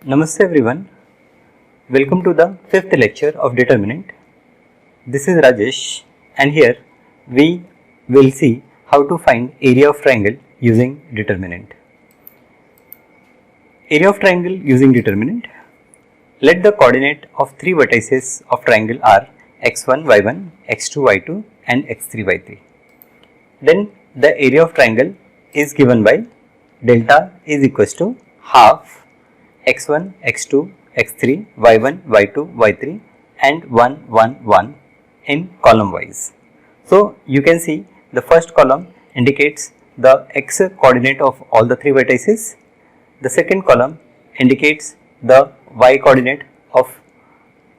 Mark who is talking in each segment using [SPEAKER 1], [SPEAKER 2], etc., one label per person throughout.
[SPEAKER 1] Namaste everyone. Welcome to the fifth lecture of determinant. This is Rajesh and here we will see how to find area of triangle using determinant. Area of triangle using determinant. Let the coordinate of three vertices of triangle are x1, y1, x2, y2 and x3, y3. Then the area of triangle is given by delta is equals to half x1, x2, x3, y1, y2, y3 and 1, 1, 1 in column wise. So you can see the first column indicates the x coordinate of all the three vertices. The second column indicates the y coordinate of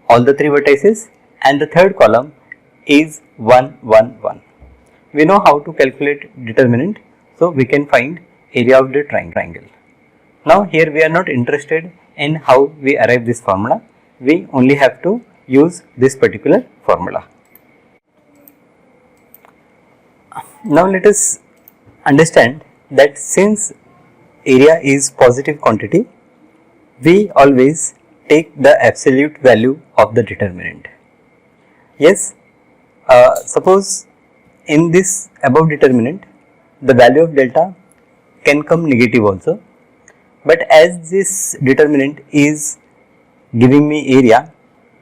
[SPEAKER 1] all the three vertices and the third column is 1, 1, 1. We know how to calculate determinant, so we can find area of the triangle. Now here we are not interested in how we arrive this formula, we only have to use this particular formula. Now let us understand that since area is positive quantity, we always take the absolute value of the determinant. Yes, suppose in this above determinant, the value of delta can come negative also, but as this determinant is giving me area,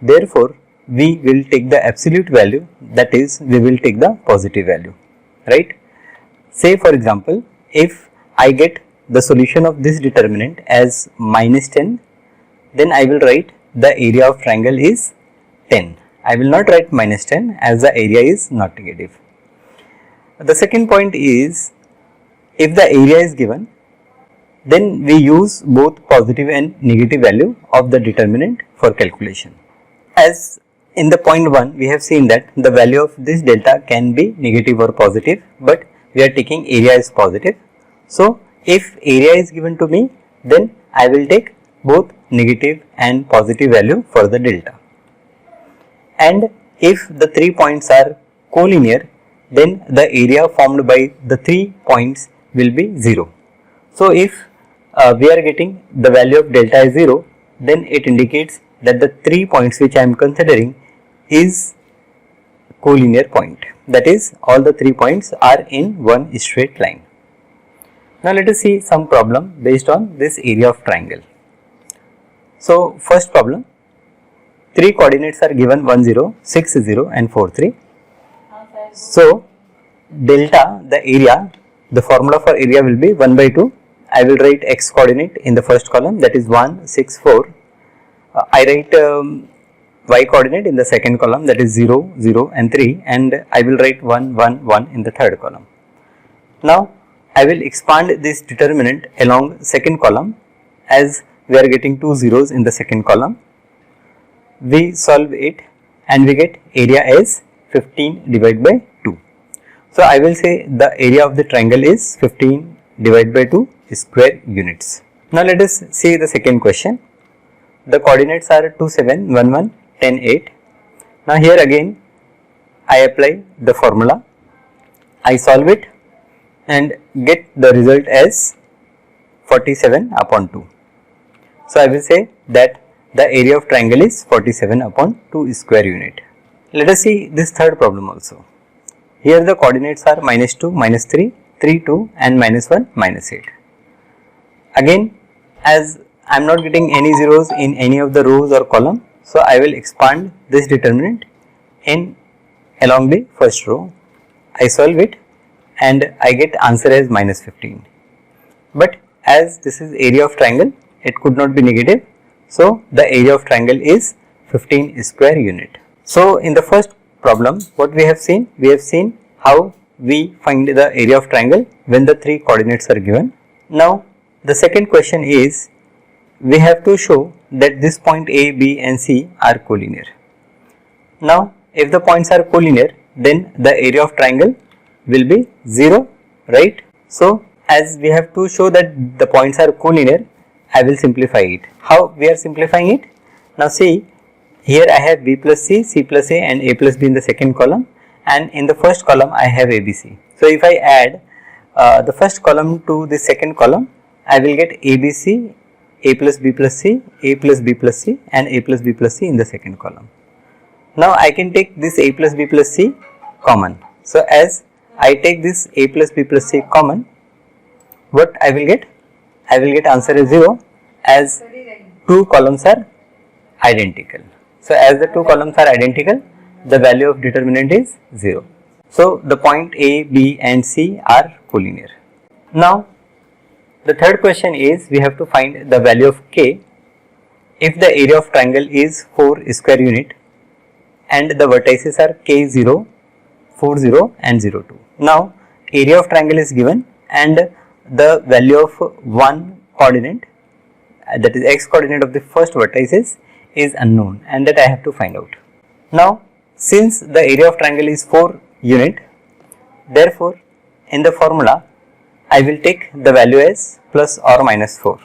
[SPEAKER 1] therefore we will take the absolute value, that is we will take the positive value, right. Say for example, if I get the solution of this determinant as minus 10, then I will write the area of triangle is 10. I will not write minus 10 as the area is not negative. The second point is, if the area is given, then we use both positive and negative value of the determinant for calculation. As in the point 1, we have seen that the value of this delta can be negative or positive, but we are taking area as positive. So if area is given to me, then I will take both negative and positive value for the delta. And if the 3 points are collinear, then the area formed by the 3 points will be 0. So if we are getting the value of delta is 0, then it indicates that the 3 points which I am considering is collinear point, that is all the 3 points are in one straight line. Now let us see some problem based on this area of triangle. So first problem, 3 coordinates are given 1, 0, 6, 0 and 4, 3. So delta, the area, the formula for area will be 1 by 2. I will write x coordinate in the first column, that is 1, 6, 4. I write y coordinate in the second column, that is 0, 0 and 3, and I will write 1, 1, 1 in the third column. Now I will expand this determinant along second column, as we are getting 2 zeros in the second column. We solve it and we get area as 15 divided by 2. So I will say the area of the triangle is 15 divided by 2 square units. Now let us see the second question. The coordinates are 2, 7, 1, 1, 10, 8. Now here again I apply the formula, I solve it and get the result as 47 upon 2. So I will say that the area of triangle is 47 upon 2 square unit. Let us see this third problem also. Here the coordinates are minus 2, minus 3, 3, 2 and minus 1, minus 8. Again, as I am not getting any zeros in any of the rows or column, so I will expand this determinant in along the first row. I solve it and I get answer as minus 15. But as this is area of triangle, it could not be negative. So the area of triangle is 15 square unit. So in the first problem, what we have seen how we find the area of triangle when the 3 coordinates are given. Now the second question is, we have to show that this point A, B and C are collinear. Now if the points are collinear, then the area of triangle will be 0, right? So as we have to show that the points are collinear, I will simplify it. How we are simplifying it? Now see, here I have B plus C, C plus A and A plus B in the second column, and in the first column I have ABC. So if I add the first column to the second column, I will get ABC A plus B plus C, A plus B plus C and A plus B plus C in the second column. Now I can take this A plus B plus C common. So as I take this A plus B plus C common, what I will get? I will get answer is 0 as two columns are identical. So as the two columns are identical, the value of determinant is 0. So the point A, B and C are collinear. Now the third question is we have to find the value of K if the area of triangle is 4 square unit and the vertices are K0, 40 and 02. Now area of triangle is given and the value of one coordinate, that is x coordinate of the first vertices, is unknown and that I have to find out. Now since the area of triangle is 4 unit, therefore in the formula I will take the value as plus or minus 4.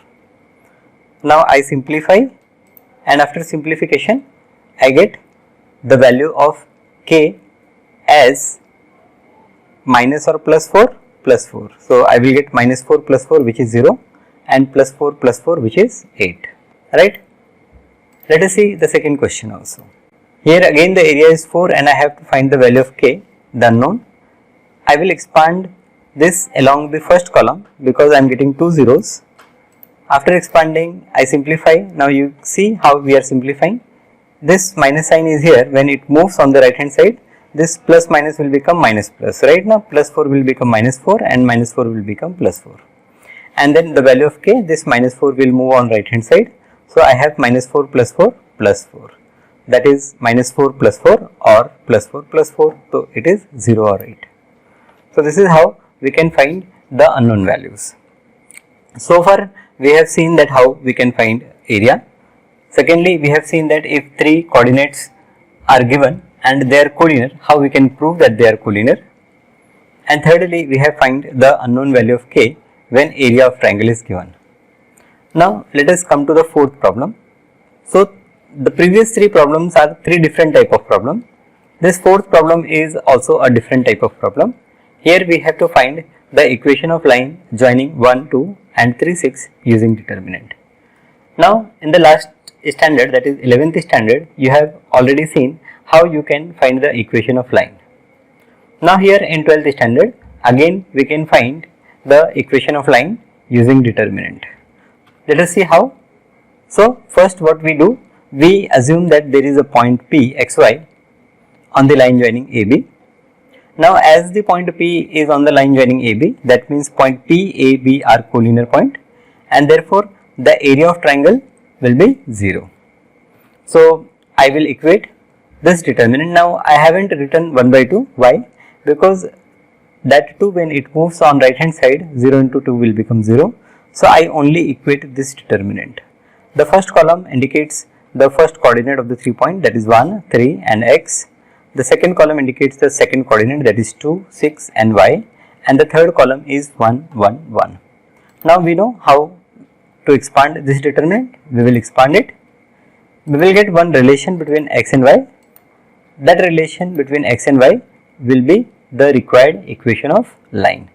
[SPEAKER 1] Now I simplify and after simplification I get the value of K as minus or plus 4 plus 4. So I will get minus 4 plus 4 which is 0 and plus 4 plus 4 which is 8, right. Let us see the second question also. Here again the area is 4 and I have to find the value of K, the unknown. I will expand this along the first column because I am getting two zeros. After expanding I simplify. Now you see how we are simplifying. This minus sign is here. When it moves on the right hand side, this plus minus will become minus plus. Right now plus 4 will become minus 4 and minus 4 will become plus 4. And then the value of K, this minus 4 will move on right hand side. So I have minus 4 plus 4 plus 4. That is minus 4 plus 4 or plus 4 plus 4. So it is 0 or 8. So this is how we can find the unknown values. So far we have seen that how we can find area. Secondly, we have seen that if three coordinates are given and they are collinear, how we can prove that they are collinear. And thirdly, we have find the unknown value of K when area of triangle is given. Now let us come to the fourth problem. So the previous three problems are three different type of problem. This fourth problem is also a different type of problem. Here we have to find the equation of line joining 1, 2 and 3, 6 using determinant. Now in the last standard, that is 11th standard, you have already seen how you can find the equation of line. Now here in 12th standard, again we can find the equation of line using determinant. Let us see how. So first what we do, we assume that there is a point P xy on the line joining AB. Now as the point P is on the line joining AB, that means point P, A, B are collinear point and therefore the area of triangle will be 0. So I will equate this determinant. Now I haven't written 1 by 2. Why? Because that 2 when it moves on right hand side, 0 into 2 will become 0. So I only equate this determinant. The first column indicates the first coordinate of the 3 point, that is 1, 3 and x. The second column indicates the second coordinate, that is 2, 6 and y, and the third column is 1, 1, 1. Now we know how to expand this determinant. We will expand it. We will get one relation between x and y. That relation between x and y will be the required equation of line.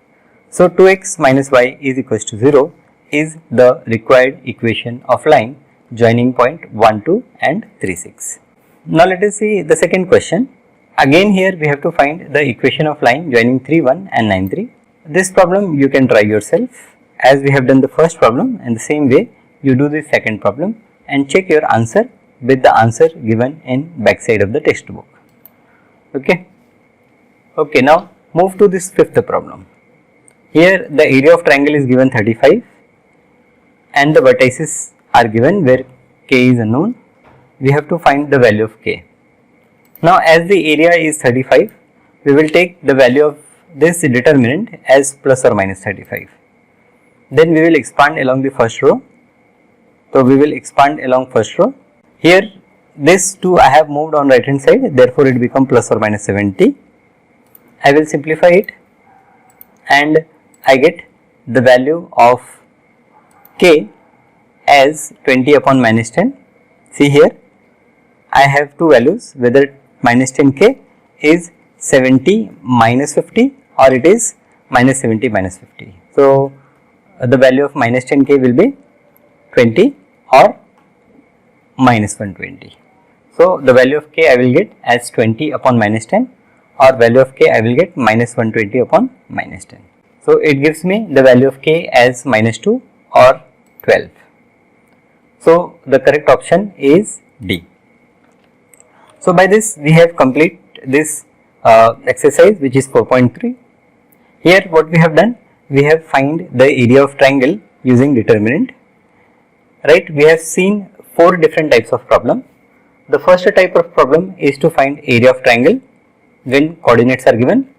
[SPEAKER 1] So 2x minus y is equals to 0 is the required equation of line joining point 1, 2 and 3, 6. Now let us see the second question. Again here we have to find the equation of line joining 3, 1 and 9, 3. This problem you can try yourself. As we have done the first problem, in the same way you do the second problem and check your answer with the answer given in backside of the textbook. Okay. Okay, now move to this fifth problem. Here the area of triangle is given 35 and the vertices are given where K is unknown. We have to find the value of K. Now as the area is 35, we will take the value of this determinant as plus or minus 35. Then we will expand along the first row. So we will expand along first row. Here this 2 I have moved on right hand side, therefore it become plus or minus 70. I will simplify it and I get the value of K as 20 upon minus 10. See here I have two values, whether minus 10K is 70 minus 50 or it is minus 70 minus 50. So the value of minus 10K will be 20 or minus 120. So the value of k I will get as 20 upon minus 10, or value of k I will get minus 120 upon minus 10. So it gives me the value of k as minus 2 or 12. So the correct option is D. So by this we have completed this exercise, which is 4.3. Here what we have done, we have find the area of triangle using determinant. Right, we have seen 4 different types of problem. The first type of problem is to find area of triangle when coordinates are given.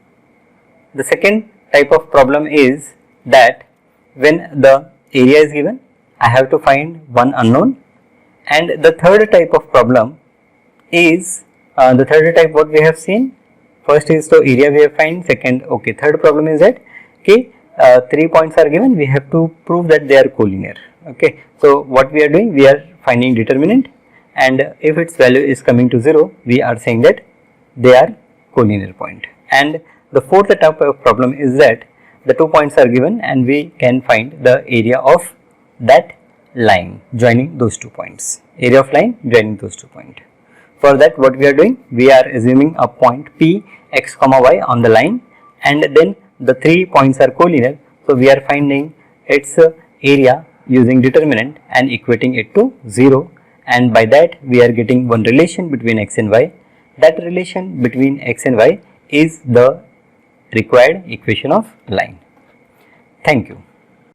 [SPEAKER 1] The second type of problem is that when the area is given, I have to find one unknown. And the third type of problem is the third type what we have seen. First is the area we have find. Second, okay, third problem is that 3 points are given, we have to prove that they are collinear. Okay, so what we are doing, we are finding determinant, and if its value is coming to 0, we are saying that they are collinear point. And the fourth type of problem is that the 2 points are given and we can find the area of that line joining those 2 points, area of line joining those 2 points. For that what we are doing, we are assuming a point P x comma y on the line, and then the 3 points are collinear, so we are finding its area using determinant and equating it to 0, and by that we are getting one relation between x and y. That relation between x and y is the required equation of line. Thank you.